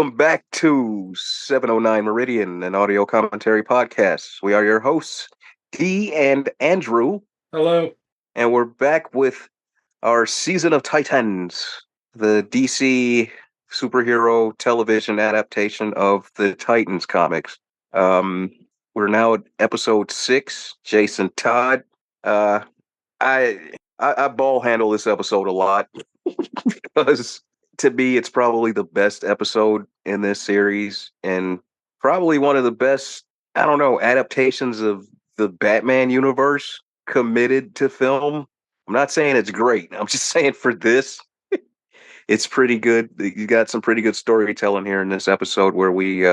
Welcome back to 709 Meridian, an audio commentary podcast. We are your hosts, Dee and Andrew, Hello. and we're back with our Season of Titans, the DC superhero television adaptation of the Titans comics. Um, we're now at episode 6, Jason Todd. Uh, I ball handle this episode a lot because to me it's probably the best episode in this series and probably one of the best, I don't know, adaptations of the Batman universe committed to film. I'm not saying it's great. I'm just saying for this, it's pretty good. You got some pretty good storytelling here in this episode where we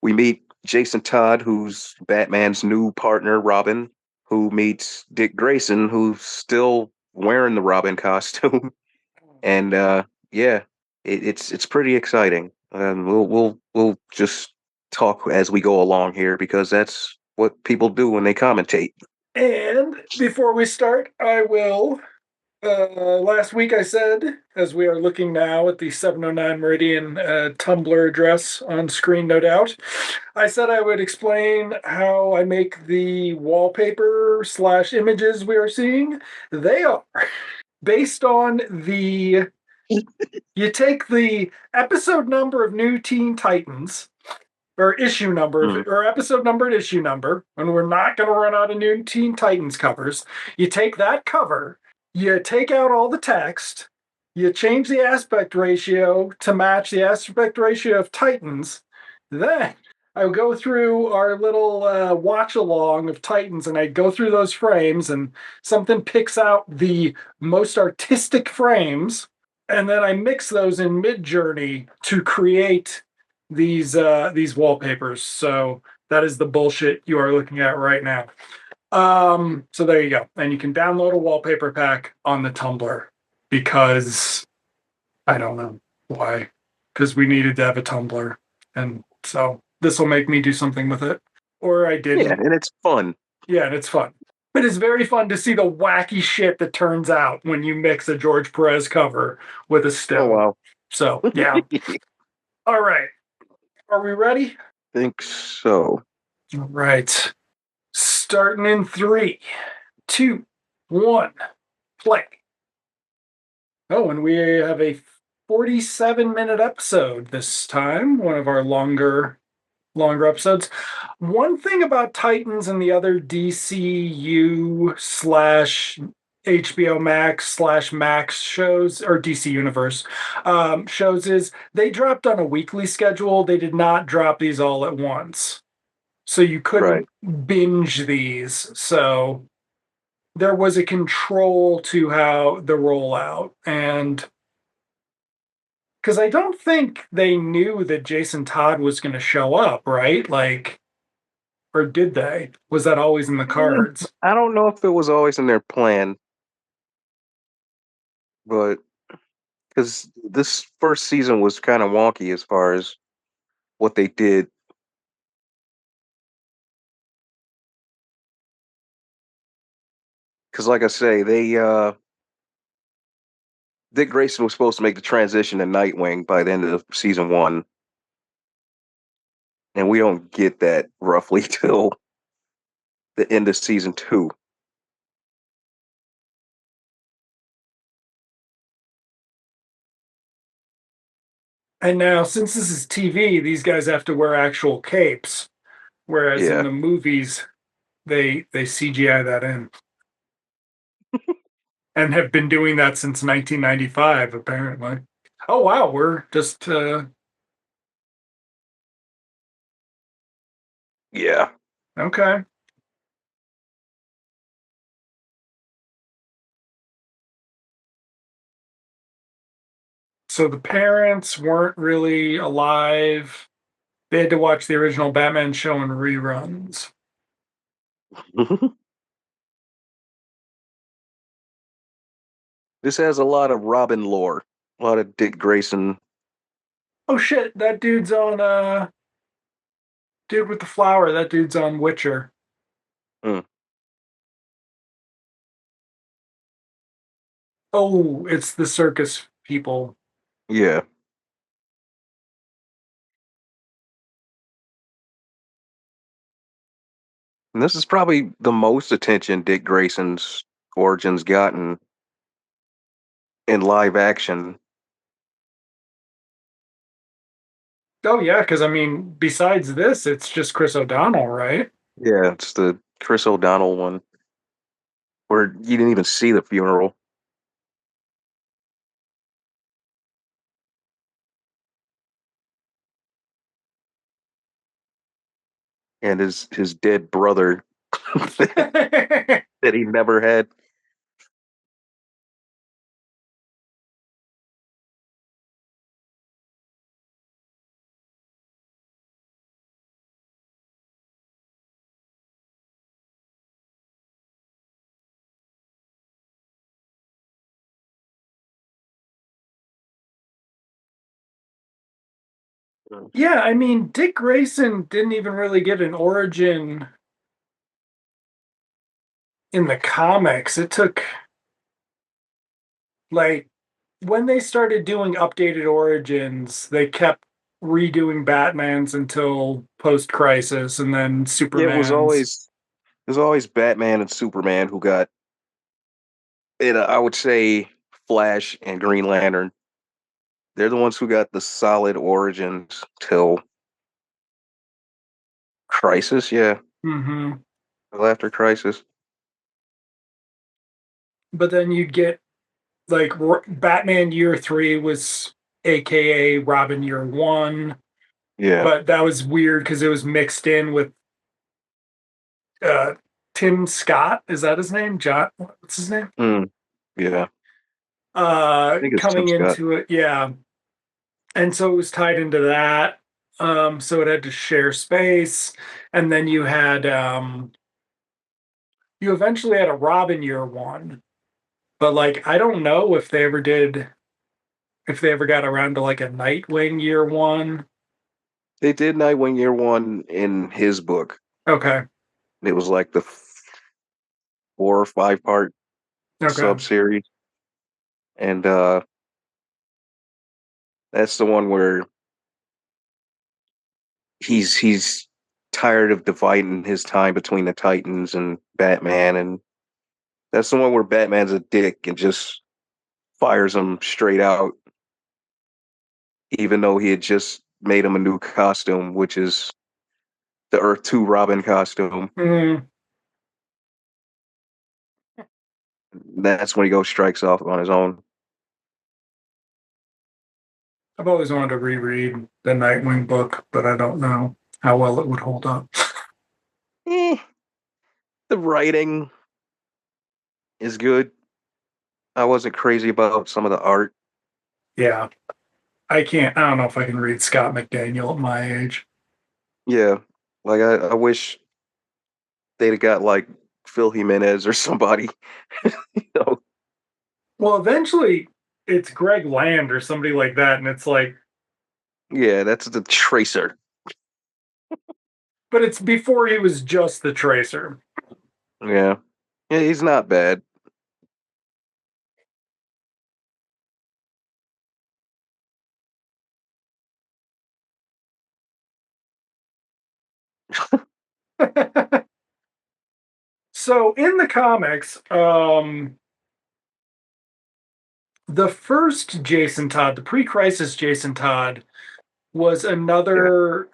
meet Jason Todd, who's Batman's new partner, Robin, who meets Dick Grayson, who's still wearing the Robin costume. And yeah, it's pretty exciting. And we'll just talk as we go along here because that's what people do when they commentate. And before we start, I will. Last week I said, as we are looking now at the 709 Meridian Tumblr address on screen, no doubt, I said I would explain how I make the wallpaper / images we are seeing. They are based on the. You take the episode number of New Teen Titans, or issue number, or episode number and issue number, and we're not going to run out of New Teen Titans covers. You take that cover, you take out all the text, you change the aspect ratio to match the aspect ratio of Titans. Then I would go through our little watch along of Titans, and I go through those frames, and something picks out the most artistic frames, and then I mix those in Mid-Journey to create these wallpapers. So that is the bullshit you are looking at right now. So there you go. And you can download a wallpaper pack on the Tumblr because I don't know why. Because we needed to have a Tumblr. And so this will make me do something with it. Or I didn't. Yeah, and it's fun. Yeah, and it's fun. It is very fun to see the wacky shit that turns out when you mix a George Perez cover with a still. Oh wow. So yeah. All right. Are we ready? Think so. All right. Starting in 3, 2, 1, play. Oh, and we have a 47-minute episode this time, one of our longer episodes. One thing about Titans and the other DCU / HBO Max / Max shows, or DC Universe shows, is they dropped on a weekly schedule. They did not drop these all at once. So you couldn't binge these. So there was a control to how the rollout. And because I don't think they knew that Jason Todd was going to show up, right? Like, or did they? Was that always in the cards? I don't know if it was always in their plan, but because this first season was kind of wonky as far as what they did. Because, like I say, Dick Grayson was supposed to make the transition to Nightwing by the end of season 1, and we don't get that roughly till the end of season 2. And now, since this is TV, these guys have to wear actual capes, whereas in the movies, they CGI that in. And have been doing that since 1995, apparently. Oh, wow, we're just... Yeah. Okay. So the parents weren't really alive. They had to watch the original Batman show in reruns. This has a lot of Robin lore, a lot of Dick Grayson. Oh shit, that dude's on Dude with the flower, that dude's on Witcher. Oh, it's the circus people. Yeah. And this is probably the most attention Dick Grayson's origins gotten in live action. Oh yeah, because I mean, besides this, it's just Chris O'Donnell, right? Yeah, it's the Chris O'Donnell one where you didn't even see the funeral. And his dead brother that he never had. Yeah, I mean, Dick Grayson didn't even really get an origin in the comics. It took like when they started doing updated origins, they kept redoing Batman's until post Crisis and then Yeah, Superman's. it was always Batman and Superman who got it. I would say Flash and Green Lantern. They're the ones who got the solid origins till Crisis. Yeah, Hmm. till after Crisis. But then you'd get like Batman Year Three was AKA Robin Year One, Yeah. but that was weird because it was mixed in with uh Tim Scott. Is that his name? John, what's his name? Mm, yeah. I think it's Tim Coming Scott. into it, yeah. And so it was tied into that. So it had to share space. And then you eventually had a Robin Year One. But like I don't know if they ever got around to like a Nightwing Year One. They did Nightwing Year One in his book. Okay. It was like the 4 or 5 part Okay. sub series, and that's the one where he's tired of dividing his time between the Titans and Batman, and that's the one where Batman's a dick and just fires him straight out, even though he had just made him a new costume, which is the Earth 2 Robin costume. Mm, That's when he goes strikes off on his own. I've always wanted to reread the Nightwing book, but I don't know how well it would hold up. Eh, the writing is good. I wasn't crazy about some of the art. Yeah. I don't know if I can read Scott McDaniel at my age. Yeah, like I wish they'd have got like Phil Jimenez or somebody. You know? Well, eventually it's Greg Land or somebody like that, and it's like, Yeah, that's the Tracer. but it's before he was just the Tracer. Yeah, yeah, he's not bad. So in the comics, the first Jason Todd, the pre-crisis Jason Todd, was Yeah, another.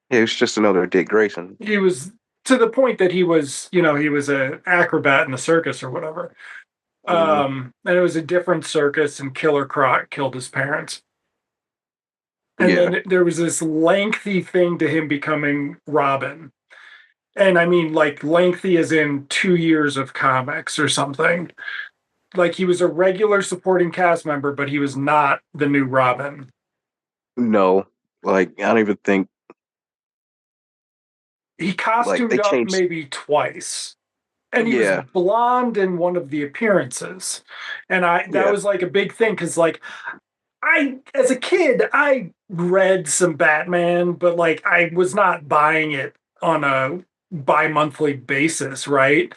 yeah, he's just another Dick Grayson. He was to the point that he was, he was an acrobat in the circus or whatever. Hmm. And it was a different circus, and Killer Croc killed his parents. And Yeah, then there was this lengthy thing to him becoming Robin. And I mean, like, lengthy as in 2 years of comics or something. Like, he was a regular supporting cast member, but he was not the new Robin. no, like I don't even think He like costumed they up changed. maybe twice. And he was Yeah, blonde in one of the appearances. And that yeah, was like a big thing because, like, as a kid, I read some Batman, but like I was not buying it on a bi-monthly basis, right?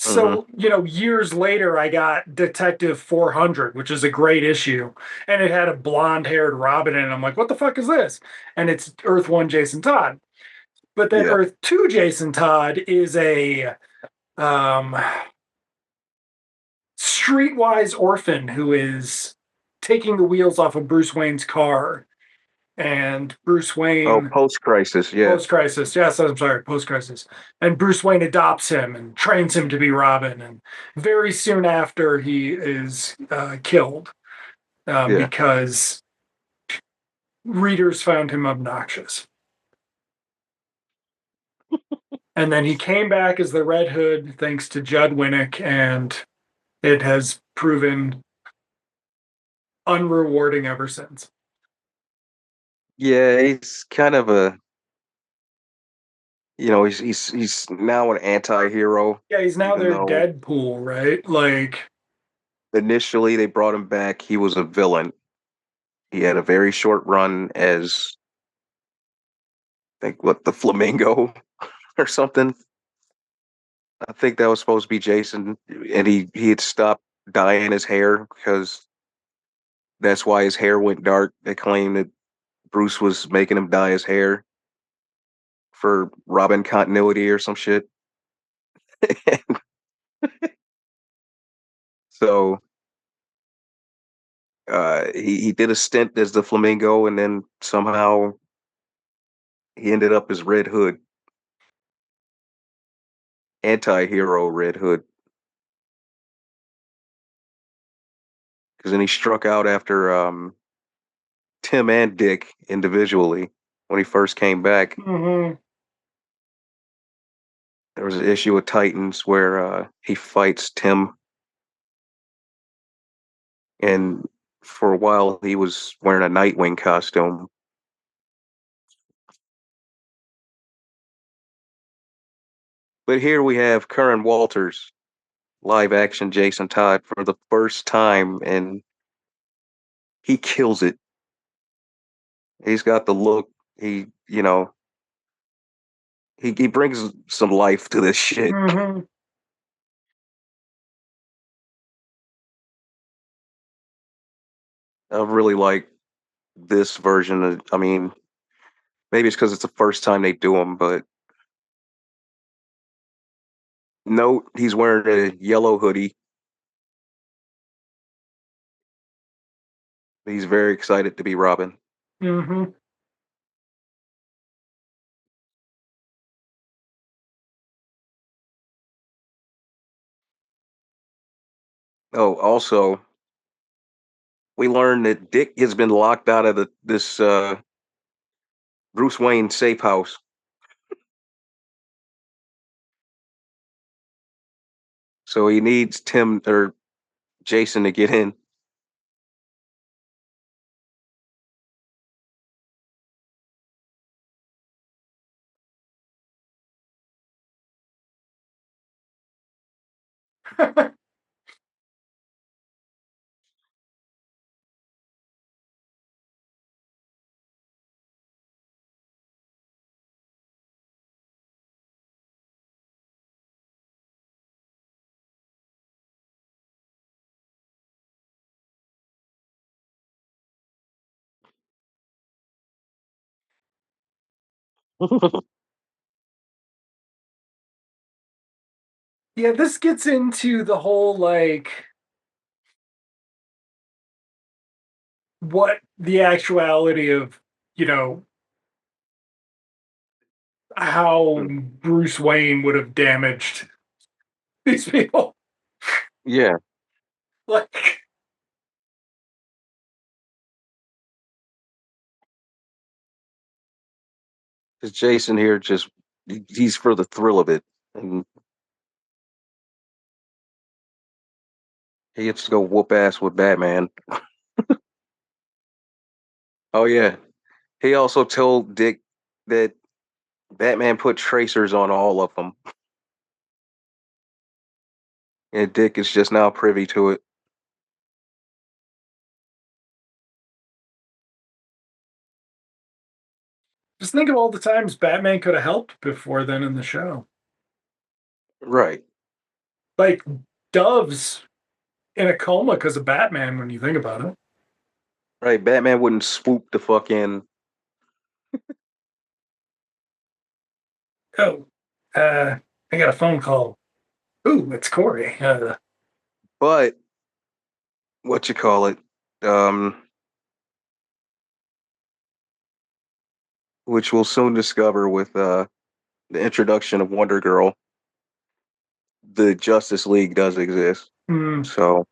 hmm, So, years later, I got Detective 400, which is a great issue, and it had a blonde haired Robin in it. I'm like, what the fuck is this? And it's Earth One Jason Todd. But then Yeah, Earth 2 Jason Todd is a um, streetwise orphan who is taking the wheels off of Bruce Wayne's car. And Bruce oh, Wayne, post crisis, yeah, post crisis, yes, I'm sorry, post crisis. And Bruce Wayne adopts him and trains him to be Robin. And very soon after, he is killed yeah. because readers found him obnoxious. And then he came back as the Red Hood thanks to Judd Winnick, and it has proven unrewarding ever since. Yeah, he's kind of a, he's now an anti-hero, Yeah, he's now even their though Deadpool, right? Like, initially they brought him back, he was a villain. He had a very short run as, I think, what, the Flamingo or something. I think that was supposed to be Jason, and he had stopped dyeing his hair because that's why his hair went dark. They claimed that Bruce was making him dye his hair for Robin continuity or some shit. So he did a stint as the Flamingo, and then somehow he ended up as Red Hood, anti-hero Red Hood, because then he struck out after Tim and Dick individually when he first came back. mhm. There was an issue with Titans where he fights Tim, and for a while he was wearing a Nightwing costume. But here we have Curran Walters, live action Jason Todd for the first time, and he kills it. He's got the look. He brings some life to this shit. Mhm. I really like this version of, I mean, maybe it's because it's the first time they do them, but note he's wearing a yellow hoodie. He's very excited to be Robin. Mhm. Oh, also, we learned that Dick has been locked out of this Bruce Wayne safe house. So he needs Tim or Jason to get in. Yeah, this gets into the whole like what the actuality of, you know, how Bruce Wayne would have damaged these people. Yeah, Like, because Jason here just he's for the thrill of it, and he gets to go whoop ass with Batman. Oh yeah, he also told Dick that Batman put tracers on all of them, and Dick is just now privy to it. just think of all the times Batman could have helped before then in the show. Right, Like, Dove's in a coma because of Batman when you think about it. right. Batman wouldn't swoop the fuck in. Oh, I got a phone call. Ooh, it's Corey. But what you call it, um, which we'll soon discover with the introduction of Wonder Girl, the Justice League does exist. hmm, So,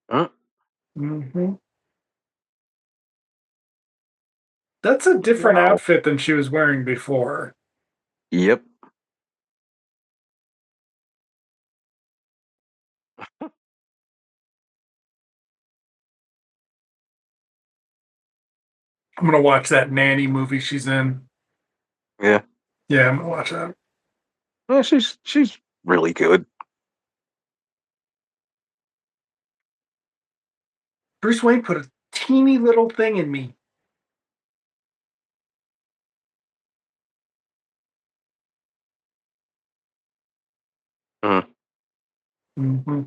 uh, hmm. That's a different wow. outfit than she was wearing before. Yep. I'm gonna watch that nanny movie she's in. Yeah. Yeah, I'm gonna watch that. Yeah, she's really good. Bruce Wayne put a teeny little thing in me. Mm. Hmm.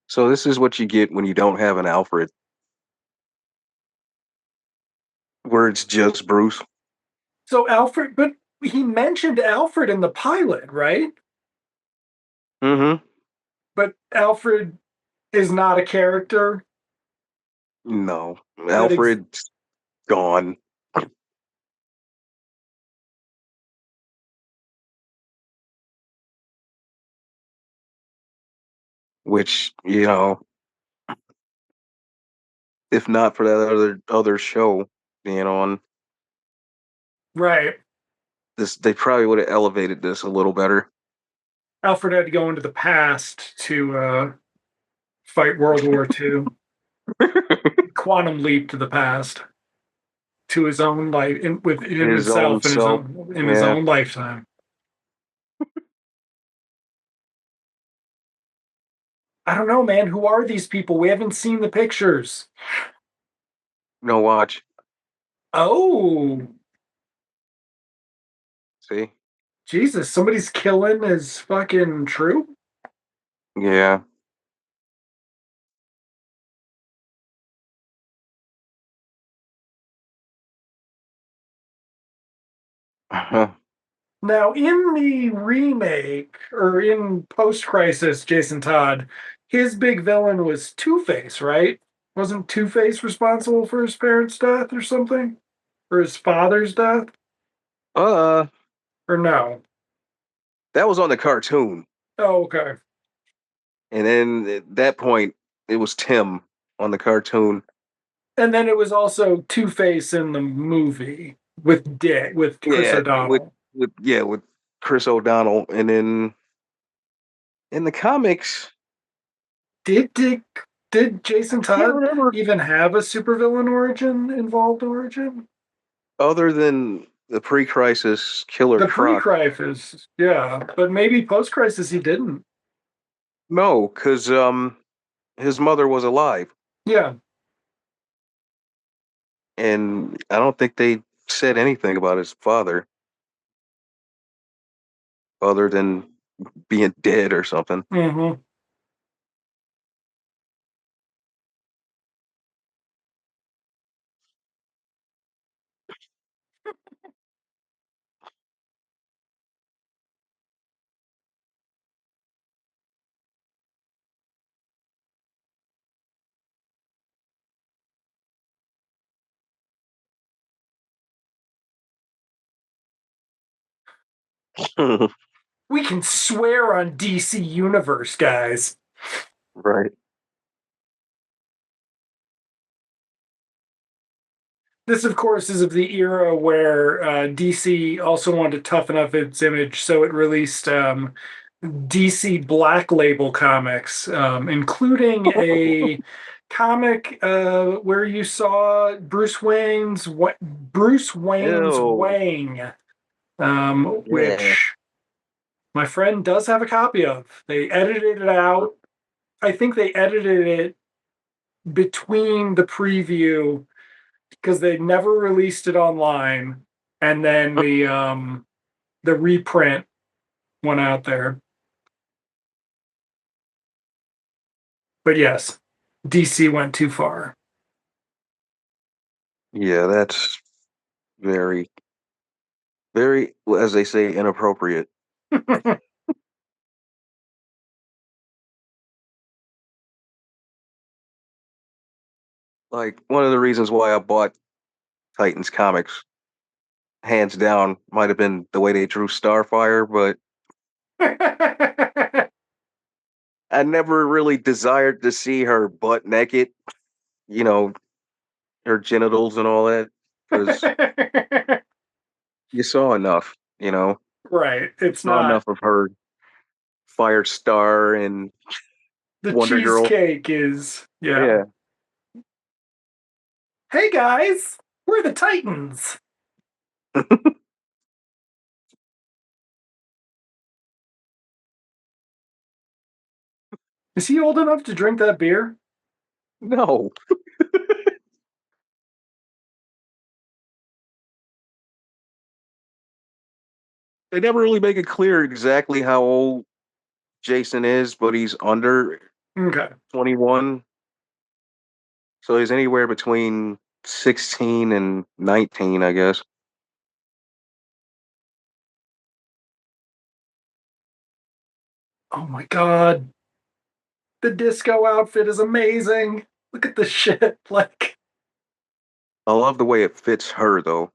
So this is what you get when you don't have an Alfred, where it's just Bruce. So Alfred, but he mentioned Alfred in the pilot, right? Mm-hmm. But Alfred is not a character No, that ex- Alfred's gone. Which if not for that other show being on, right. this they probably would have elevated this a little better. Alfred had to go into the past to fight World War II. Quantum leap to the past to his own life within His own himself self. in his Yeah. own lifetime. I don't know, man. Who are these people? We haven't seen the pictures. No, watch. Oh, See? Jesus! Somebody's killing his fucking troop. Yeah. Now, in the remake or in post Crisis, Jason Todd, his big villain was Two Face, right? Wasn't Two Face responsible for his parents' death or something? Or his father's death? uh, Or no? that was on the cartoon, Oh, okay. and then at that point, it was Tim on the cartoon. And then it was also Two Face in the movie with Chris Yeah, O'Donnell. with Chris O'Donnell, and then in the comics, Did did did I Jason can't Todd remember even have a supervillain origin? other than the pre-crisis Killer The Croc. pre-crisis, yeah, but maybe post-crisis he didn't. No, because his mother was alive, Yeah. and I don't think they said anything about his father other than being dead or something. Hmm. We can swear on DC Universe, guys. Right. This, of course, is of the era where DC also wanted to toughen up its image, so it released DC Black Label comics, including a comic where you saw Bruce Wayne's Ew. Wang, Yeah. which my friend does have a copy of. They edited it out. I think they edited it between the preview because they never released it online, and then the reprint went out there. But yes, DC went too far. Yeah, that's very, very, as they say, inappropriate. Like, one of the reasons why I bought Titans comics, hands down, might have been the way they drew Starfire, but I never really desired to see her butt naked, you know, her genitals and all that, because you saw enough, Right. It's saw not enough of her Firestar and the Wonder Girl. cheesecake is, yeah. Yeah. Hey guys, we're the Titans. Is he old enough to drink that beer? No, they never really make it clear exactly how old Jason is, but he's under Okay. 21. So he's anywhere between 16 and 19, I guess. Oh my god. The disco outfit is amazing. Look at the shit. Like, I love the way it fits her, though.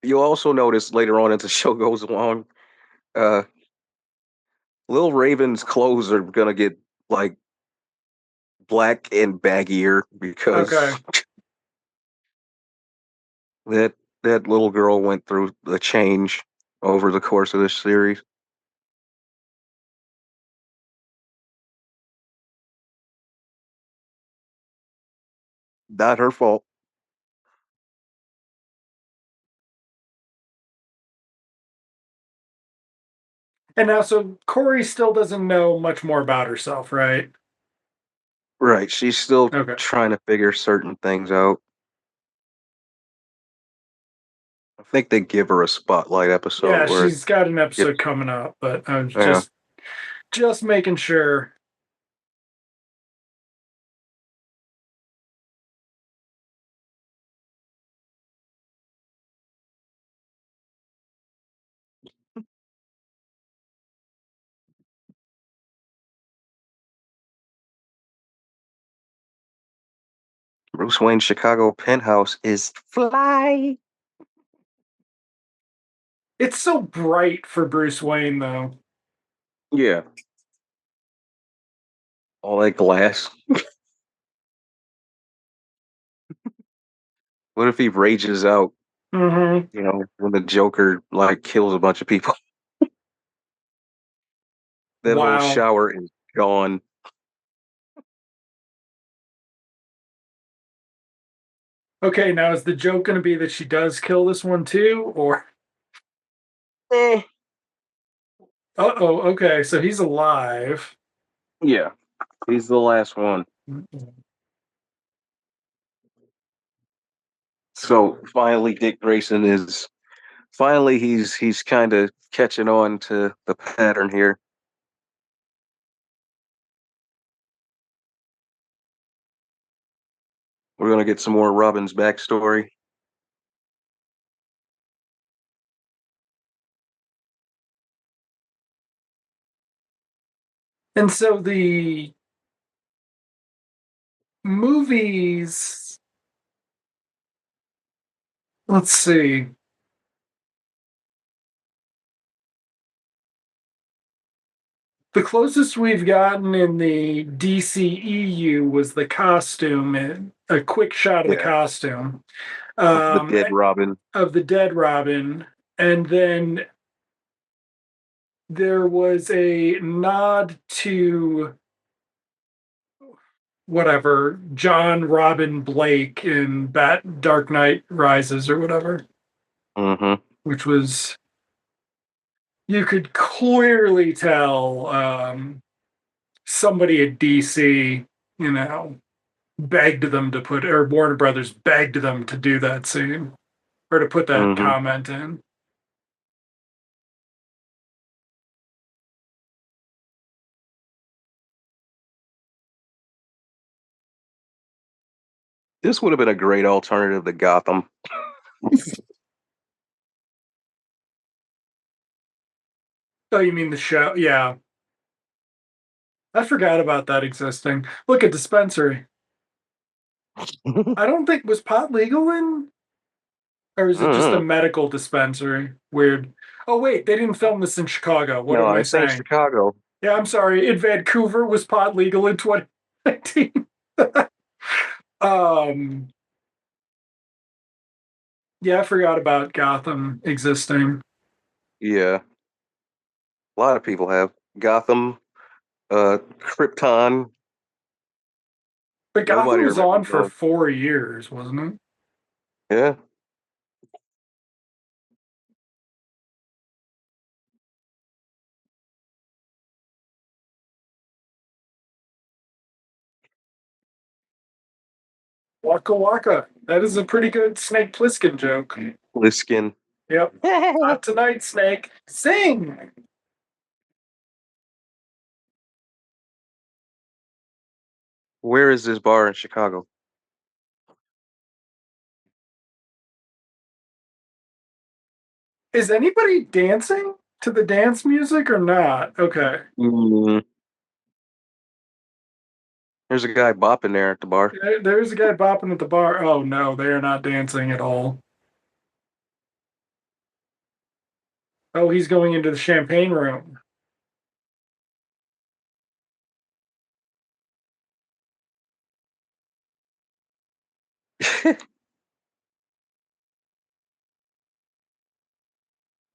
You'll also notice later on as the show goes along, uh, Lil Raven's clothes are gonna get like black and baggier because okay. that that little girl went through a change over the course of this series. Not her fault. And now, so Corey still doesn't know much more about herself, right? Right. She's still Okay. trying to figure certain things out. I think they give her a spotlight episode Yeah, where it she's got an gets episode coming up, but I was yeah. just making sure. Bruce Wayne's Chicago penthouse is fly. It's so bright for Bruce Wayne, though. Yeah. All that glass. What if he rages out, Hmm. when the Joker like kills a bunch of people? That whole Wow. shower is gone. Okay, now is the joke going to be that she does kill this one too, or? Eh. Uh-oh, okay, so he's alive. Yeah. He's the last one. So finally Dick Grayson is finally he's kind of catching on to the pattern here. We're gonna get some more Robin's backstory. And so the movies, let's see. The closest we've gotten in the DCEU was the costume, a quick shot of the Yeah, costume of the um, dead Robin. of the dead Robin. And then there was a nod to whatever John Robin Blake in Bat Dark Knight Rises or whatever, Mm-hmm. which was you could clearly tell somebody at DC, you know, begged them to put, or Warner Brothers begged them to do that scene or to put that Mm-hmm. comment in. This would have been a great alternative to Gotham. Oh, you mean the show? Yeah. I forgot about that existing. Look at dispensary. I don't think was pot legal in, or is it just a Mm-hmm. medical dispensary? Weird. Oh wait, they didn't film this in Chicago. What No, am I this ain't saying? Chicago. Yeah, I'm sorry. In Vancouver was pot legal in 2019. um, yeah, I forgot about Gotham existing. Yeah, a lot of people have Gotham, Krypton. But Gotham Nobody was remembers on for those. 4 years, wasn't it? Yeah, Waka Waka. That is a pretty good Snake Plissken joke. Liskin. Yep. Not tonight, Snake. Sing. Where is this bar in Chicago? Is anybody dancing to the dance music or not? Okay. Mm, there's a guy bopping there at the bar. There's a guy bopping at the bar. Oh no, they are not dancing at all. Oh, he's going into the champagne room.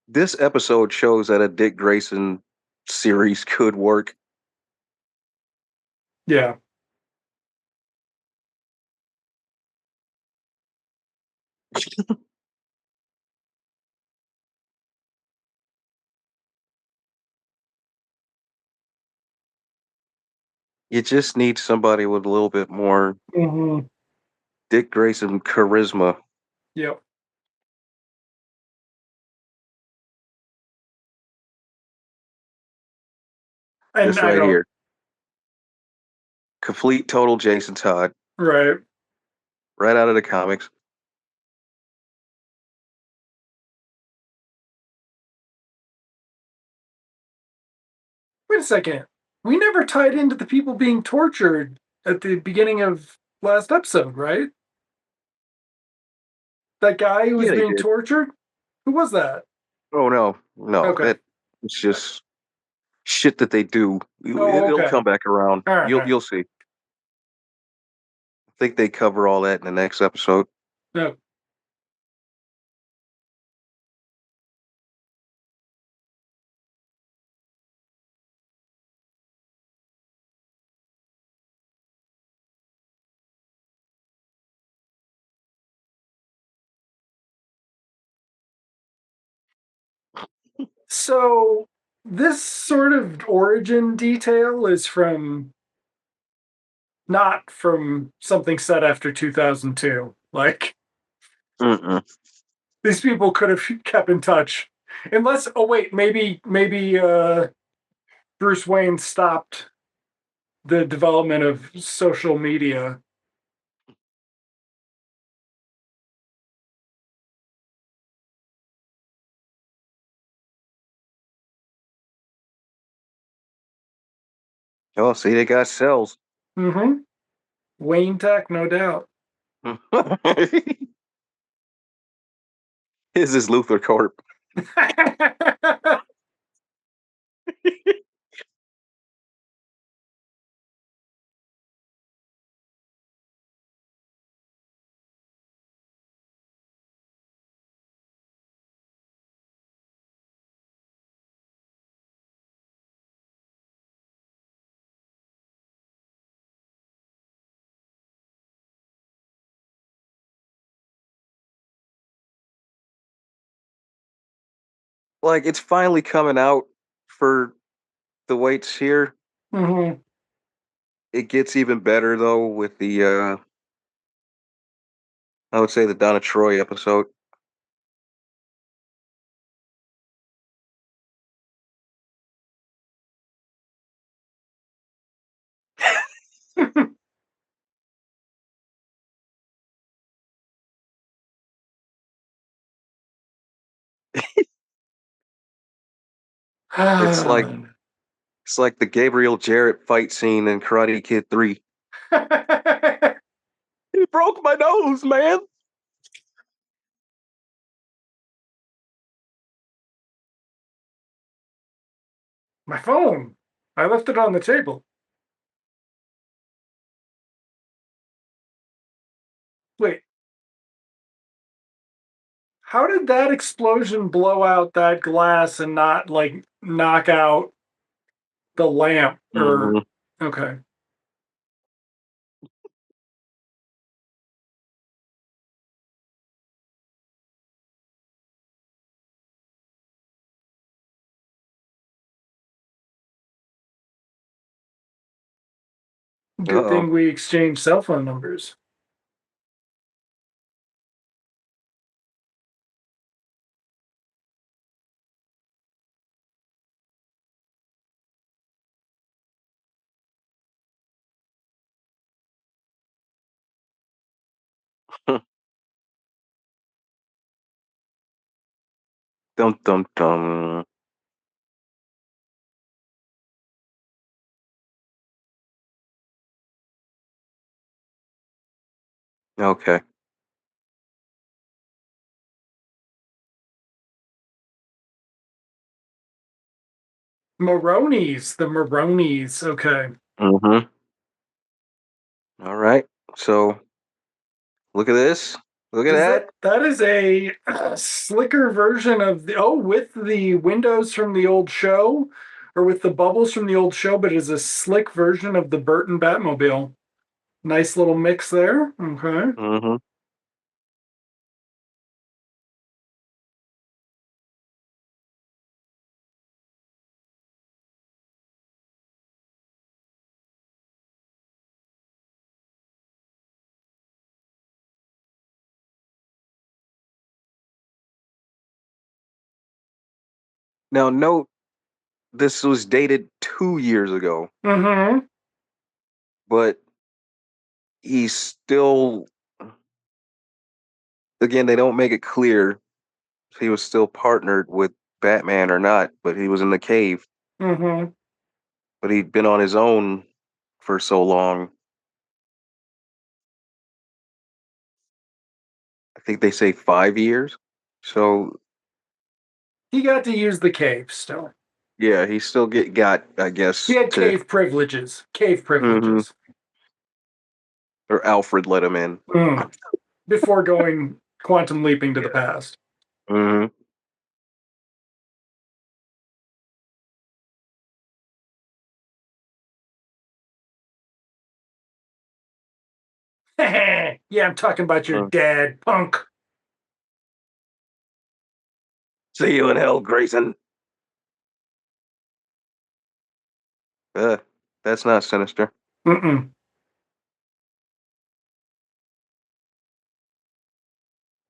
This episode shows that a Dick Grayson series could work. Yeah. You just need somebody with a little bit more Mm-hmm. Dick Grayson charisma. Yep. And This I right don't. here. Complete total Jason Todd. Right. Right out of the comics. Wait a second. We never tied into the people being tortured at the beginning of last episode, right? That guy who was Yeah, they being did. tortured? Who was that? Oh no, no. Okay. That it's just shit that they do. Oh, It'll okay. come back around. All right. All right. You'll see. I think they cover all that in the next episode. No. So this sort of origin detail is from not from something set after 2002. Like Mm-mm. these people could have kept in touch. Unless oh wait, maybe Bruce Wayne stopped the development of social media. Oh, see, they got cells. Mm-hmm. Wayne Tech, no doubt. His is Luther Corp. like it's finally coming out for the whites here. Hmm. It gets even better though with the I would say the Donna Troy episode. It's like it's like the Gabriel Jarrett fight scene in Karate Kid 3. He broke my nose, man. My phone. I left it on the table. Wait, how did that explosion blow out that glass and not like knock out the lamp? Or Hmm. okay, good Uh-oh. thing we exchanged cell phone numbers. Dum dum dum. Okay. Maroni's, the Maroni's. Okay. Mm-hmm. All right. So look at this. Look at Does that. that is a slicker version of the with the windows from the old show or with the bubbles from the old show, but it is a slick version of the Burton Batmobile. Nice little mix there. Okay. Mm-hmm. Now note this was dated 2 years ago, Mm-hmm. but he's still again, they don't make it clear if he was still partnered with Batman or not, but he was in the cave. Mm-hmm. But he'd been on his own for so long. I think they say 5 years. So He got to use the cave still. yeah, he still got I He guess had to cave privileges. Cave hmm privileges. or Alfred let him in. Mm. Before going quantum leaping to the Yeah. past. Hmm. Yeah, I'm talking about your dad, punk. See you in hell, Grayson. Uh, that's not sinister. Mm-mm.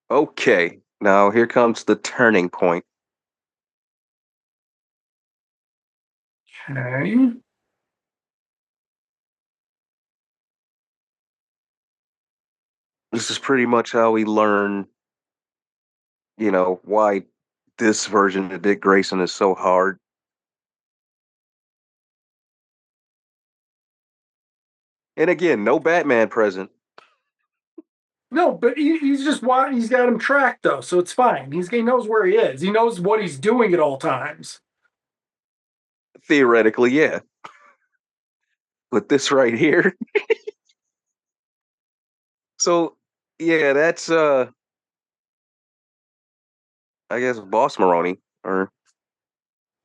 Okay, now here comes the turning point. Okay. This is pretty much how we learn, why this version of Dick Grayson is so hard. And again, no Batman present. No, but he's just he's got him tracked though, so it's fine. He knows where he is. He knows what he's doing at all times. Theoretically, yeah. But this right here. So yeah, that's I guess Boss Maroni. Or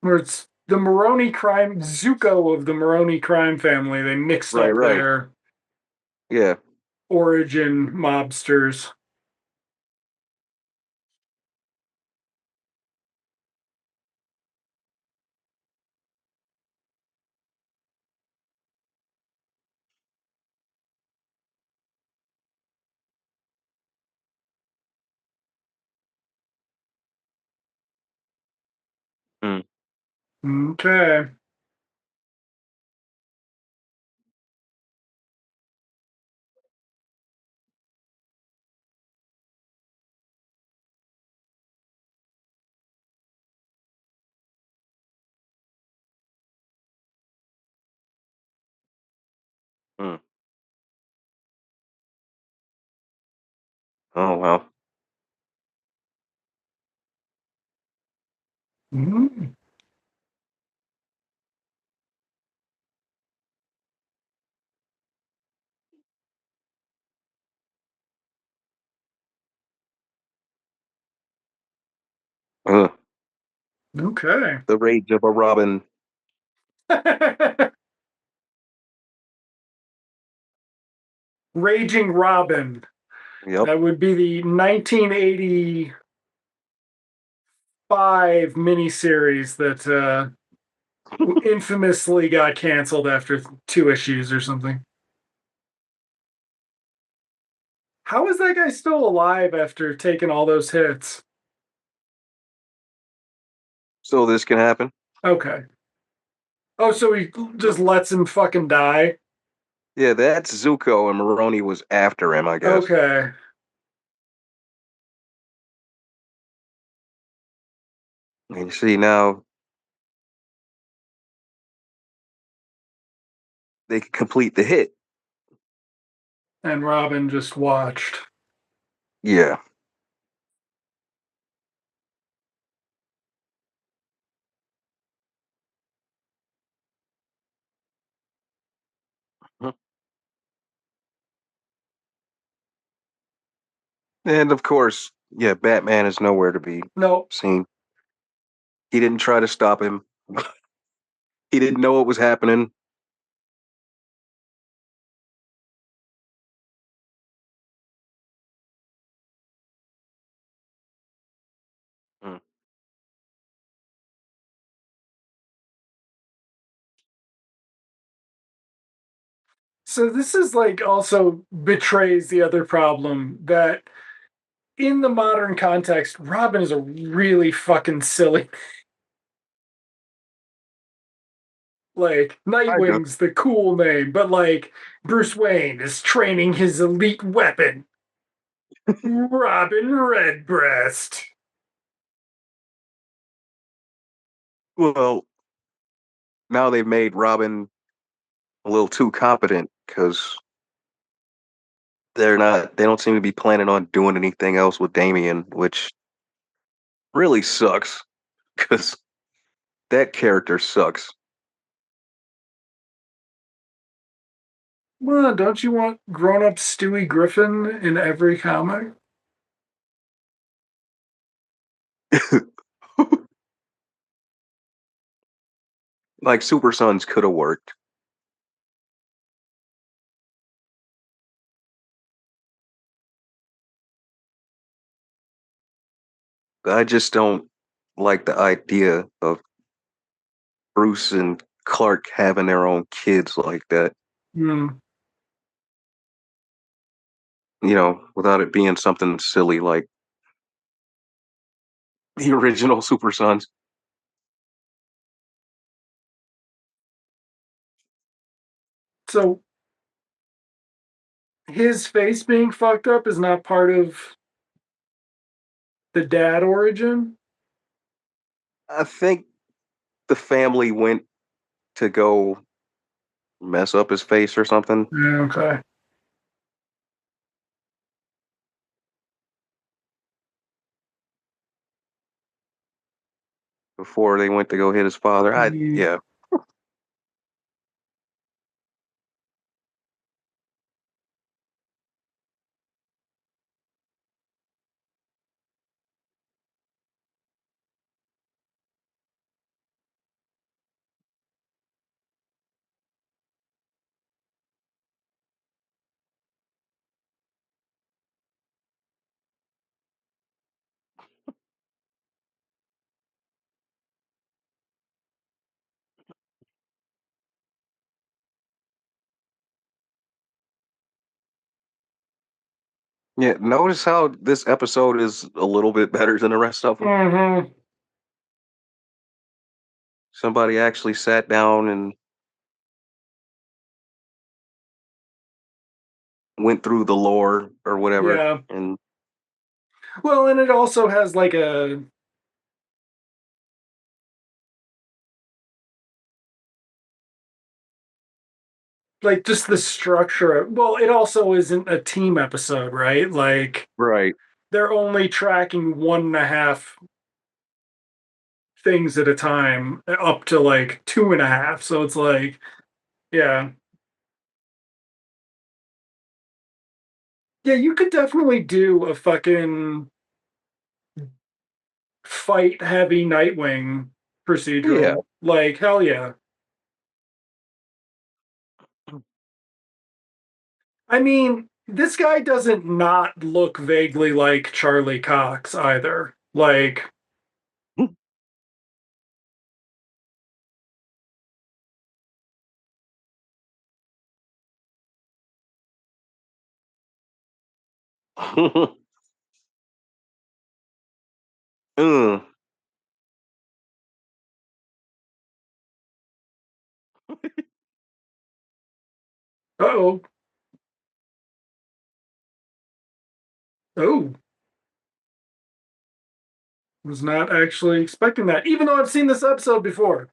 Where it's the Maroni crime Zuko of the Maroni crime family. They mixed right, up right. their Yeah. origin mobsters. Okay. Hmm. Oh well. Mm. Uh, Okay. the rage of a Robin. Raging Robin. Yep. That would be the 1985 miniseries that infamously got canceled after 2 issues or something. How is that guy still alive after taking all those hits? So this can happen. Okay. Oh, so he just lets him fucking die? Yeah, that's Zuko, and Maroni was after him, I guess. Okay. And you see now they can complete the hit. And Robin just watched. Yeah. And of course, yeah, Batman is nowhere to be No. seen. He didn't try to stop him. He didn't know what was happening. Mm. So this is like also betrays the other problem that in the modern context, Robin is a really fucking silly. Like Kind of. Nightwing's the cool name, but like Bruce Wayne is training his elite weapon, Robin Redbreast. Well, now they've made Robin a little too competent because they don't seem to be planning on doing anything else with Damien, which really sucks because that character sucks. Well, don't you want grown-up Stewie Griffin in every comic? Like Super Sons could have worked. I just don't like the idea of Bruce and Clark having their own kids like that. Hmm. Without it being something silly like the original Super Sons. So his face being fucked up is not part of the dad origin? I think the family went to go mess up his face or something Yeah, okay. before they went to go hit his father. Mm. Yeah. Yeah, notice how this episode is a little bit better than the rest of them. Mm-hmm. Somebody actually sat down and went through the lore or whatever. Yeah. And Well, and it also has like a like just the structure. Well, it also isn't a team episode, right? Like right. they're only tracking 1.5 things at a time, up to like 2.5. So it's like, yeah, yeah, you could definitely do a fucking fight heavy Nightwing Yeah. procedural. Like hell yeah. I mean, this guy doesn't not look vaguely like Charlie Cox either. Like, Mm. oh, oh, was not actually expecting that, even though I've seen this episode before.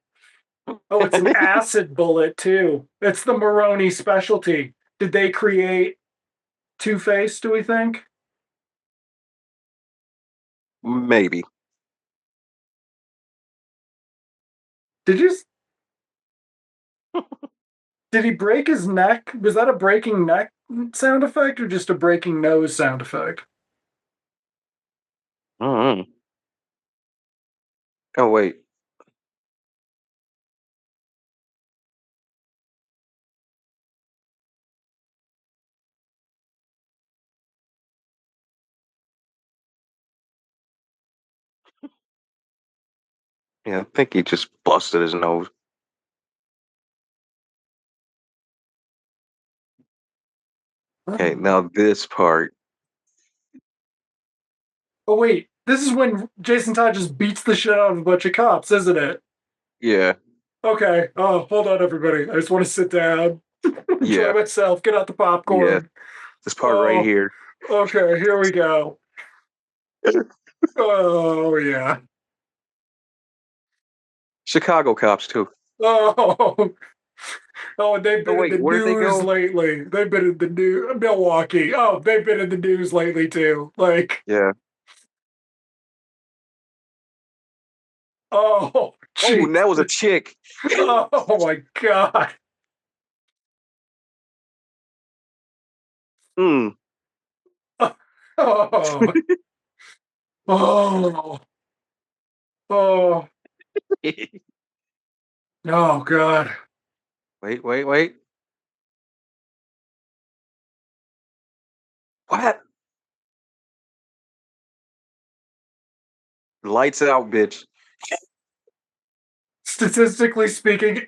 Oh, it's an acid bullet too. It's the Maroni specialty. Did they create Two Face, do we think? Maybe. Did you did he break his neck? Was that a breaking neck sound effect or just a breaking nose sound effect? Mm. Oh wait. Yeah, I think he just busted his nose. Okay, Oh. now this part. Oh wait, this is when Jason Todd just beats the shit out of a bunch of cops, isn't it? Yeah. Okay. Oh, hold on, everybody. I just want to sit down, enjoy Yeah. myself, get out the Yeah. popcorn. This part right Oh, here. okay. Here we go. Oh yeah. Chicago cops too. Oh, oh, and they've Oh been in wait, the where'd they news go? lately. They've been in the news. Milwaukee. Oh, they've been in the news lately too. Like, Yeah. oh, Oh, and jeez. that was a chick. Oh my god. Mm. Oh, oh, oh, oh god. Wait. What? Lights out, bitch. Statistically speaking,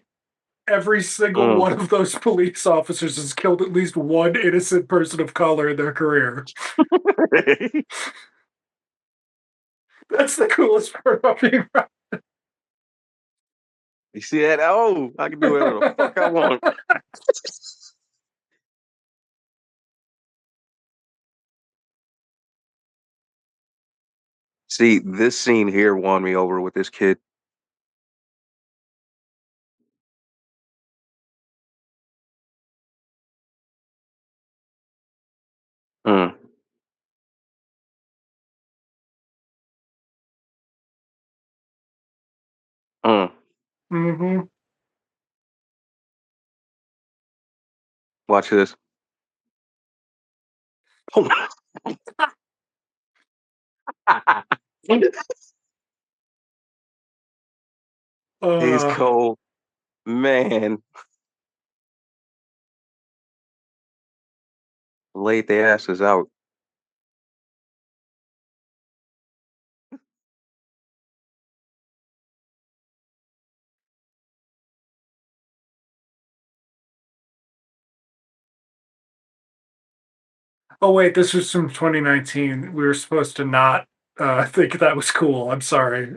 every single Mm. one of those police officers has killed at least one innocent person of color in their career. That's the coolest part about being You see that? Oh, I can do whatever the fuck I want. See, this scene here won me over with this kid. Mm. Mm. hmm Watch this. He's uh, cold. Man, laid their asses out. oh wait, this was from 2019. We were supposed to not think that was cool. I'm sorry.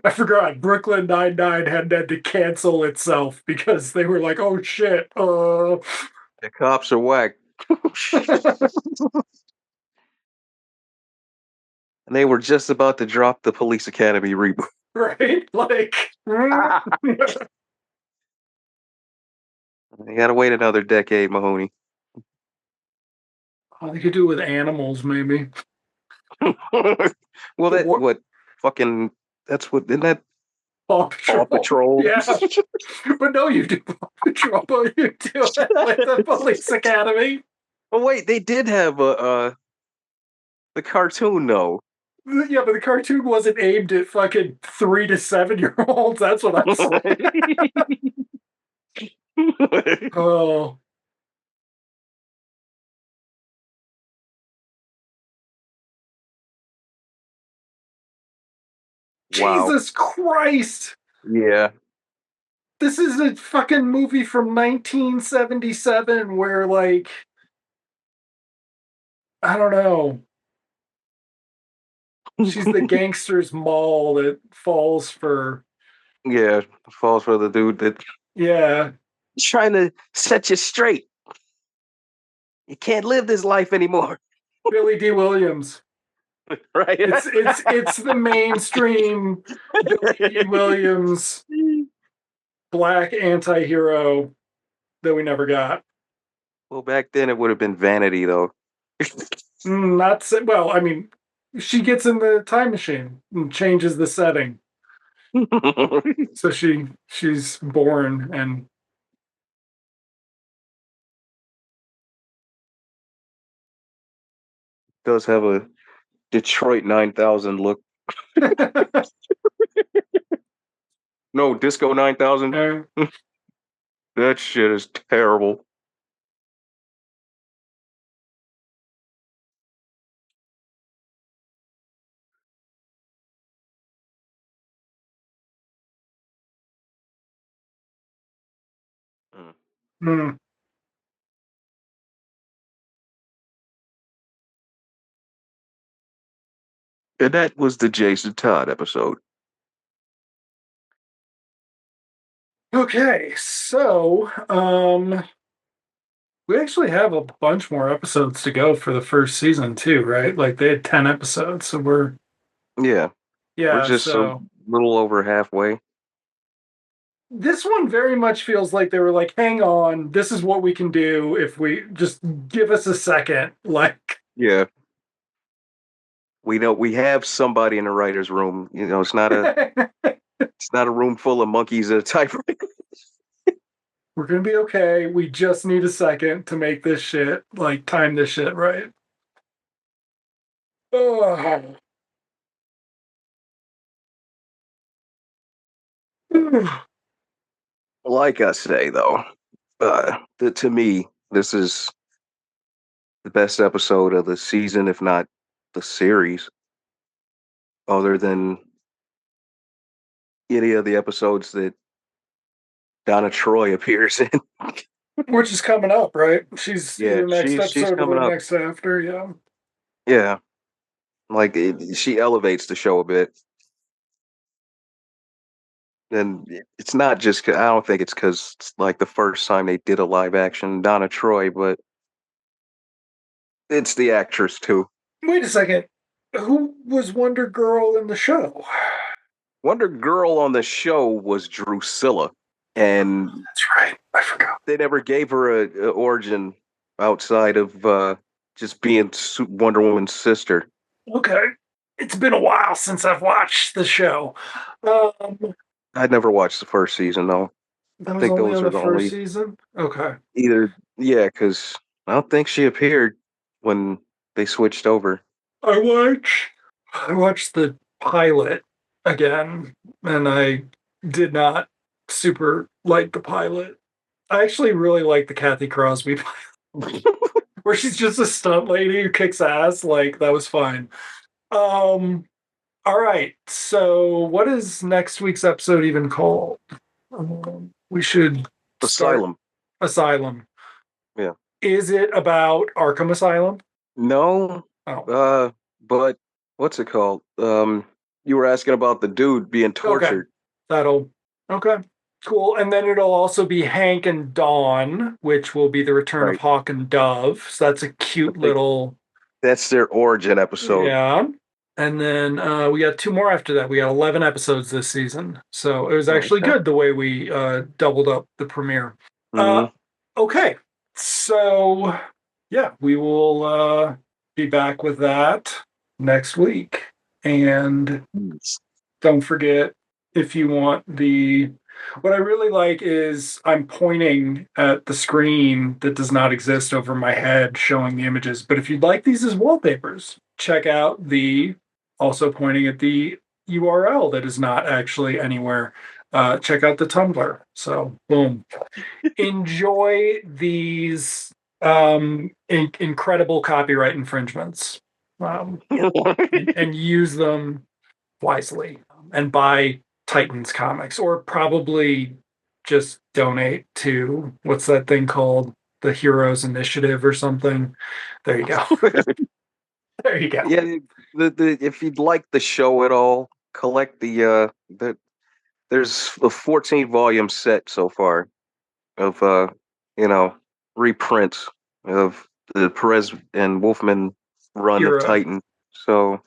I forgot. Brooklyn Nine-Nine had to cancel itself because they were like, "Oh shit!" The cops are whack. And they were just about to drop the Police Academy reboot. Right? Like, You gotta wait another decade, Mahoney. they could do it with animals, maybe. Well, The that war- what fucking that's what isn't that Paw Paw Patrol. Patrol? Yeah, but no, you do Paw Patrol. You do it with the Police Academy. Oh wait, they did have the cartoon though. Yeah, but the cartoon wasn't aimed at fucking 3 to 7 year olds. That's what I'm saying. Oh, Wow. Jesus Christ! Yeah. This is a fucking movie from 1977 where, like, I don't know. She's the gangster's mall that falls for. Yeah. Falls for the dude that's Yeah, trying to set you straight. You can't live this life anymore. Billy D. Williams. Right? It's the mainstream Billy D. Williams black anti-hero that we never got. Well, back then it would have been Vanity though. Not well. I mean, she gets in the time machine and changes the setting, so she's born and Does have a Detroit 9000 look. No, Disco 9000. uh, That shit is terrible. Mm. mm, And that was the Jason Todd episode. okay. So, we actually have a bunch more episodes to go for the first season too, right? Like they had 10 episodes, so Yeah, we're yeah. just a So little over halfway. this one very much feels like they were like, "Hang on, this is what we can do if we just give us a second." Like, Yeah, we know we have somebody in the writers' room. You know, it's not a room full of monkeys at a typewriter. we're gonna be okay. We just need a second to make this shit, like, time this shit right. Oh. Like I say, though, to me, this is the best episode of the season, if not the series, other than any of the episodes that Donna Troy appears in. Which is coming up, right? She's Yeah, either next she's episode or coming the up. next after. Yeah. Yeah, like she elevates the show a bit, and it's not just. I don't think it's because it's like the first time they did a live action Donna Troy, but it's the actress too. Wait a second. Who was Wonder Girl in the show? Wonder Girl on the show was Drusilla, and That's right. I forgot. they never gave her a origin outside of just being Wonder Woman's sister. Okay. It's been a while since I've watched the show. Um, I'd never watched the first season though. that I was think only those on are the the first only season. Okay. either. Yeah, because I don't think she appeared when they switched over. I watched. I watched the pilot again, and I did not super like the pilot. I actually really like the Kathy Crosby pilot, where she's just a stunt lady who kicks ass. Like that was fine. Um. All right. So, what is next week's episode even called? We should start Asylum. Asylum. Yeah. Is it about Arkham Asylum? No. Oh, But what's it called? you were asking about the dude being Okay. tortured. Okay. Cool. And then it'll also be Hank and Dawn, which will be the return of Right. Hawk and Dove. So that's a I cute think little, that's their origin episode. yeah. And then we got two more after that. We got 11 episodes this season. So it was Oh, actually okay. good the way we doubled up the premiere. Uh, Hmm. okay. So, yeah, we will be back with that next week. And don't forget, if you want what I really like is I'm pointing at the screen that does not exist over my head showing the images. But if you'd like these as wallpapers, check out also pointing at the URL that is not actually anywhere. Check out the Tumblr. So, boom. Enjoy these incredible copyright infringements, and use them wisely, and buy Titans comics, or probably just donate to what's that thing called? The Heroes Initiative or something. There you go. There you go. Yeah, the if you'd like the show at all, collect there's a 14 volume set so far of you know reprints of the Perez and Wolfman run of Hero. Titan. So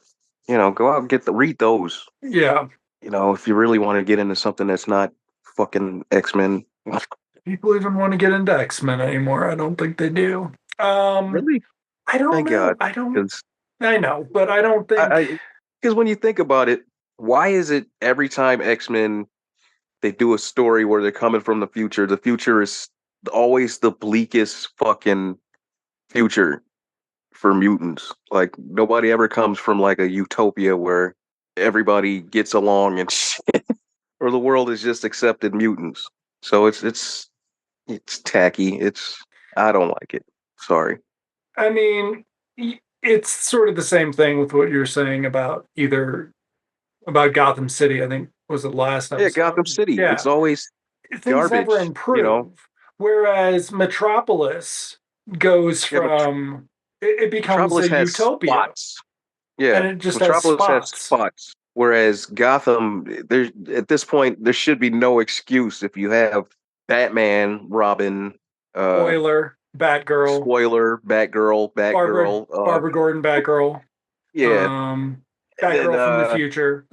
go out and read those. Yeah. If you really want to get into something that's not fucking X-Men. People even want to get into X-Men anymore. I don't think they do. Um, Really? I don't Thank know. God. Because I know, but I don't think I because when you think about it, why is it every time X-Men they do a story where they're coming from the future is always the bleakest fucking future for mutants. Like nobody ever comes from like a utopia where everybody gets along and shit, or the world has just accepted mutants. So it's tacky. I don't like it. Sorry. I mean, it's sort of the same thing with what you were saying about Gotham City. I think was the last Yeah, Gotham episode. City. It's Yeah, always things never garbage. improve. Whereas Metropolis goes Yeah, from it becomes a Metropolis has utopia, spots. and Yeah, it just has Metropolis has spots. spots. Whereas Gotham, there at this point, there should be no excuse if you have Batman, Robin, uh, Spoiler: Batgirl, spoiler, Barbara Batgirl, Barbara Gordon, Batgirl, yeah, um, and then Batgirl from the future.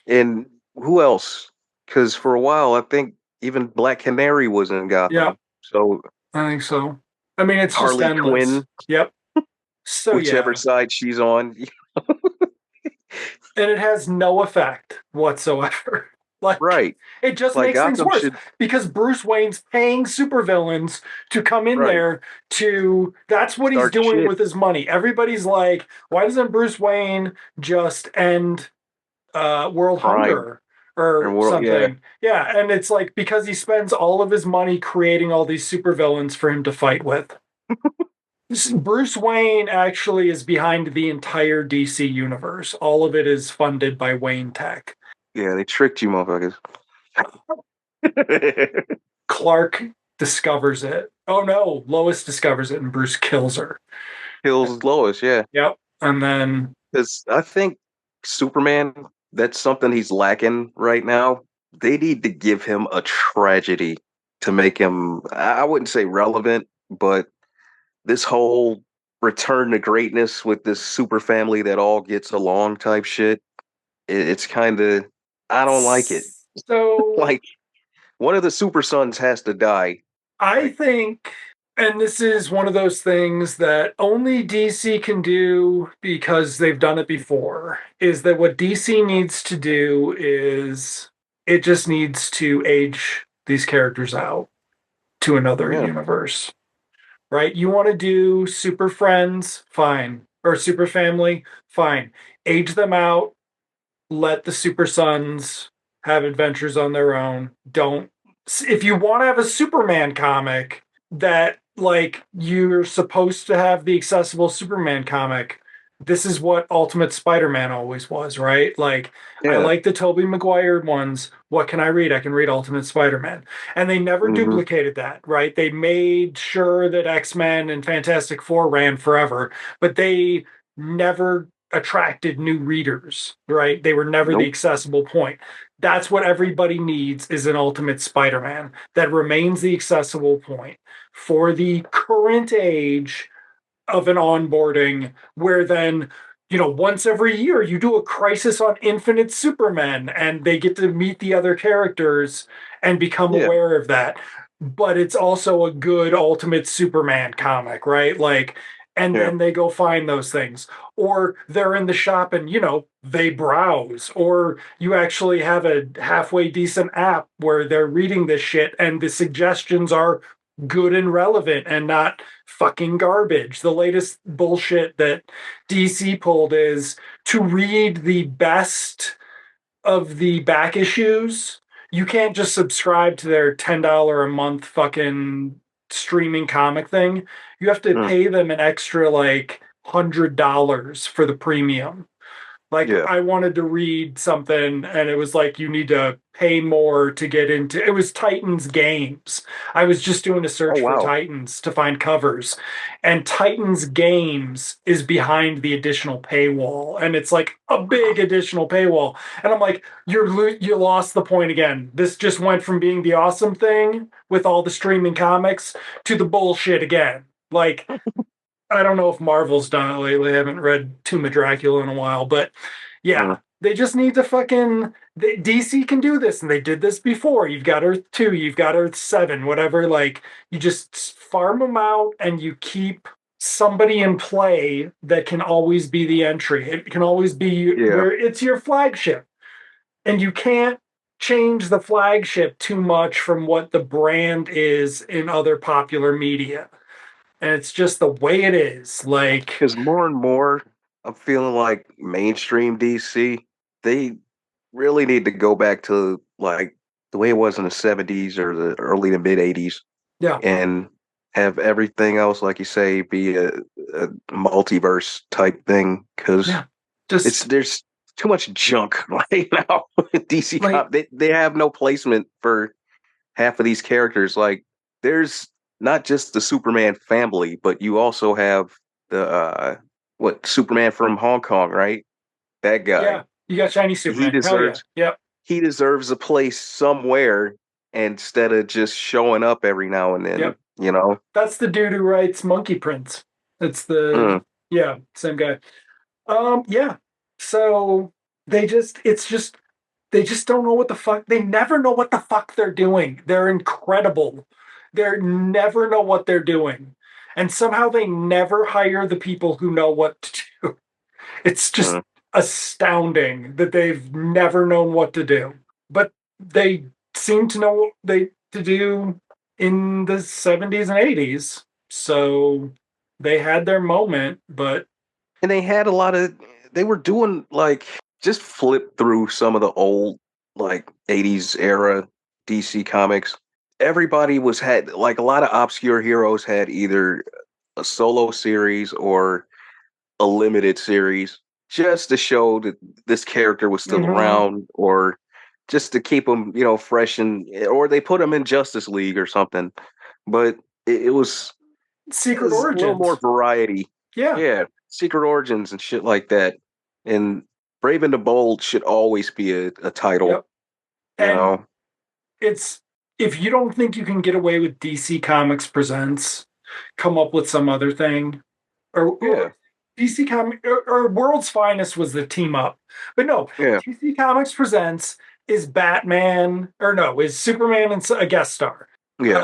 and who else? Because for a while, I think even Black Canary was in Yeah, Gotham. So I think so. I mean, it's just Harley endless. Quinn, Yep. So whichever yeah, side she's on. and it has no effect whatsoever. Like, Right. it just Like makes things Gotham worse should. because Bruce Wayne's paying supervillains to come in Right. there that's what he's Start doing shit. with his money. Everybody's like, why doesn't Bruce Wayne just end world Crime. hunger or And world, yeah. something? Yeah, and it's like because he spends all of his money creating all these supervillains for him to fight with. Bruce Wayne actually is behind the entire DC universe. All of it is funded by Wayne Tech. Yeah, they tricked you motherfuckers. Clark discovers it. Oh no, Lois discovers it and Bruce kills her. Kills Lois, yeah. Yep. And then Because I think Superman, that's something he's lacking right now. They need to give him a tragedy to make him, I wouldn't say relevant, but this whole return to greatness with this super family that all gets along type shit, it's kind of, I don't like it. so Like, one of the super sons has to die. I Like, think, and this is one of those things that only DC can do because they've done it before, is that what DC needs to do is it just needs to age these characters out to another yeah. universe, right? You want to do Super Friends, fine. Or Super Family, fine. Age them out, let the Super Sons have adventures on their own. Don't If you want to have a Superman comic that like you're supposed to have the accessible Superman comic, this is what Ultimate Spider-Man always was, right? Like I Yeah. like the Tobey Maguire ones. What can I read? I can read Ultimate Spider-Man. And they never Hmm. duplicated that, right? They made sure that X-Men and Fantastic Four ran forever, but they never attracted new readers, right? They were never the Nope. accessible point. That's what everybody needs is an Ultimate Spider-Man that remains the accessible point for the current age of an onboarding, where then, once every year you do a Crisis on Infinite Superman and they get to meet the other characters and become Yeah. aware of that. But it's also a good Ultimate Superman comic, right? Like, and Yeah. then they go find those things. Or they're in the shop and, they browse. Or you actually have a halfway decent app where they're reading this shit and the suggestions are good and relevant and not fucking garbage. The latest bullshit that DC pulled is to read the best of the back issues. You can't just subscribe to their $10 a month fucking streaming comic thing. You have to Mm. pay them an extra like $100 for the premium. Like, Yeah. I wanted to read something and it was like you need to pay more to get into it. Was Titans Games. I was just doing a Oh search for wow. Titans to find covers, and Titans Games is behind the additional paywall, and it's like a big additional paywall. And I'm like, you lost the point again. This just went from being the awesome thing with all the streaming comics to the bullshit again. Like, I don't know if Marvel's done it lately. I haven't read Tomb of Dracula in a while, but Mm. yeah, they just need to fucking. DC can do this, and they did this before. You've got Earth 2, you've got Earth 7, whatever. Like, you just farm them out and you keep somebody in play that can always be the entry. It can always be Yeah. where it's your flagship. And you can't change the flagship too much from what the brand is in other popular media, and it's just the way it is. Like, Because more and more, I'm feeling like mainstream DC, they really need to go back to like the way it was in the 70s or the early to mid 80s yeah, and have everything else, like you say, be a multiverse type thing. Because yeah, just there's too much junk right now. like, They have no placement for half of these characters. Like there's not just the Superman family, but you also have the what Superman from Hong Kong, right? That yeah, guy. you got Chinese He Superman. Hell yeah, deserves yep, he deserves a place somewhere instead of just showing up every now and then, yep. you know? That's the dude who writes Monkey Prince. It's the Mm, yeah, same guy. Yeah. So they just don't know what the fuck. They never know what the fuck they're doing. They're incredible. They never know what they're doing, and somehow they never hire the people who know what to do. It's just mm. astounding that they've never known what to do. But they seem to know what they to do in the 70s and 80s. So they had their moment, but And they had a lot of they were doing like just flip through some of the old like 80s era DC comics. Everybody was had like a lot of obscure heroes had either a solo series or a limited series just to show that this character was still mhm. around or just to keep them, fresh and or they put them in Justice League or something. But it Secret was a little more Origins. variety. Yeah. Yeah, Secret Origins and shit like that. And Brave and the Bold should always be a title, Yep. you And know. it's if you don't think you can get away with DC Comics Presents, come up with some other thing. Or Yeah, DC Comics or World's Finest was the team up. But no, yeah, DC Comics Presents is Batman, or no, is Superman and a guest star. yeah.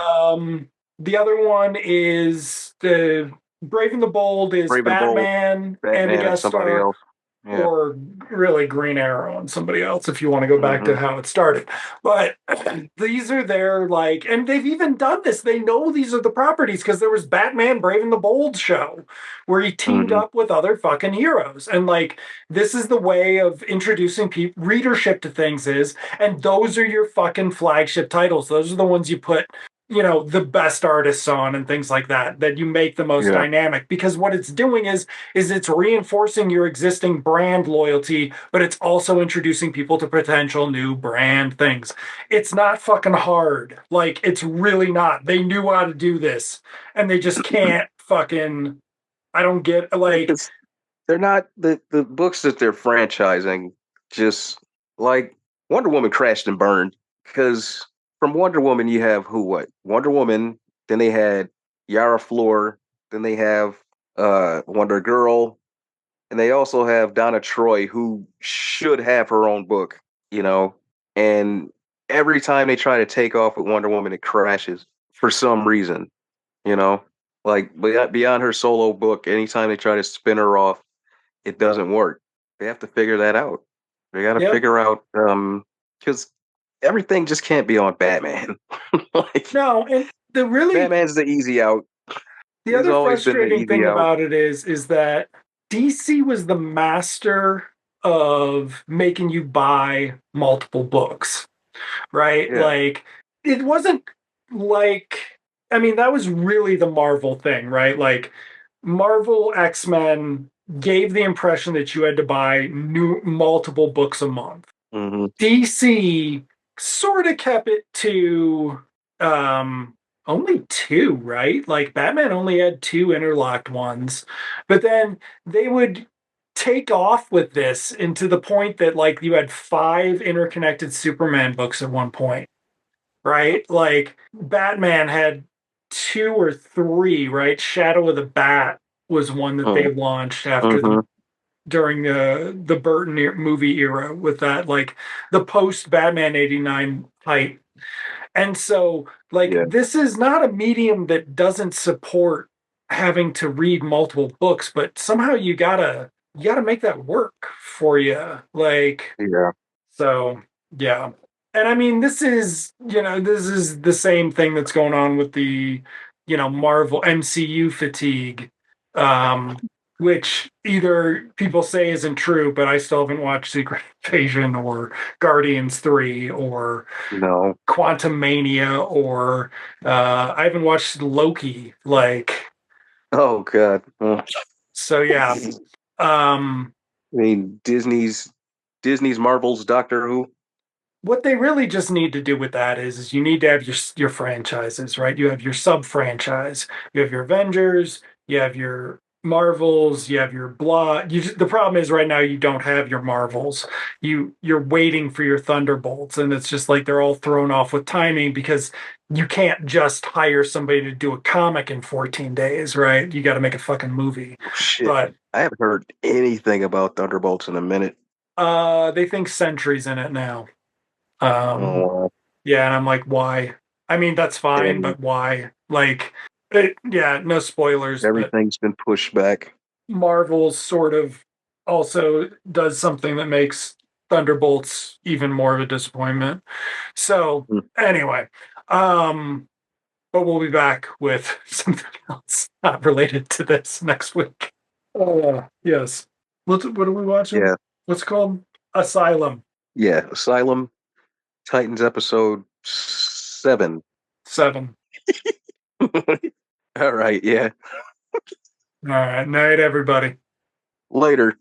The other one is the Brave and the Bold is Brave and the Bold, Batman and a Batman and guest somebody star, else. Yeah. or really Green Arrow and somebody else if you want to go back to Hmm. how it started. But these are their like, and they've even done this. They know these are the properties because there was Batman Brave and the Bold show where he teamed Hmm. up with other fucking heroes. And like, this is the way of introducing readership to things is, and those are your fucking flagship titles. Those are the ones you put the best artists on and things like that, that you make the most Yeah. dynamic, because what it's doing is it's reinforcing your existing brand loyalty, but it's also introducing people to potential new brand things. It's not fucking hard. Like, it's really not. They knew how to do this and they just can't fucking. I don't get, like, they're not the books that they're franchising. Just like Wonder Woman crashed and burned because from Wonder Woman you have who what Wonder Woman, then they had Yara Flor, then they have Wonder Girl, and they also have Donna Troy who should have her own book, you know. And every time they try to take off with Wonder Woman, it crashes for some reason, you know. Like beyond her solo book, anytime they try to spin her off it doesn't work. They have to figure that out. They got to Yep. figure out because everything just can't be on Batman. Like No, and Batman's the easy out. the He's other always been the frustrating easy thing out. about it is that DC was the master of making you buy multiple books, right? Yeah. Like it wasn't like I mean that was really the Marvel thing, right? Like Marvel X-Men gave the impression that you had to buy new multiple books a month. Hmm. DC sort of kept it to um only two, right? Like Batman only had two interlocked ones. But then they would take off with this into the point that like you had five interconnected Superman books at one point, right? Like Batman had two or three, right? Shadow of the Bat was one that they launched after Hmm. the during the Burton movie era with that like the post Batman 89 hype. And so like Yeah. this is not a medium that doesn't support having to read multiple books, but somehow you gotta make that work for you. Like Yeah. so yeah. And I mean this is the same thing that's going on with the Marvel MCU fatigue. Um which either people say isn't true, but I still haven't watched Secret Invasion or Guardians 3 or No. Quantum Mania or I haven't watched Loki. Like Oh God. so yeah. Um I mean Disney's Marvel's Doctor Who. what they really just need to do with that is you need to have your franchises, right? You have your sub franchise, you have your Avengers, you have your Marvels, you have your blah. The problem is right now you don't have your Marvels. You're waiting for your Thunderbolts, and it's just like they're all thrown off with timing because you can't just hire somebody to do a comic in 14 days, right? You got to make a fucking movie. Oh, shit. But I haven't heard anything about Thunderbolts in a minute. they think Sentry's in it now. Um, Oh, Yeah, and I'm like, why? I mean, that's fine, and but why? Like, yeah, no spoilers, but everything's been pushed back. Marvel sort of also does something that makes Thunderbolts even more of a disappointment. So, Mm. anyway, um, but we'll be back with something else not related to this next week. Yes. What are we watching? Yeah. What's it called? Asylum Yeah. Asylum Titans episode 7. 7. All right, yeah. All right. Night, everybody. Later.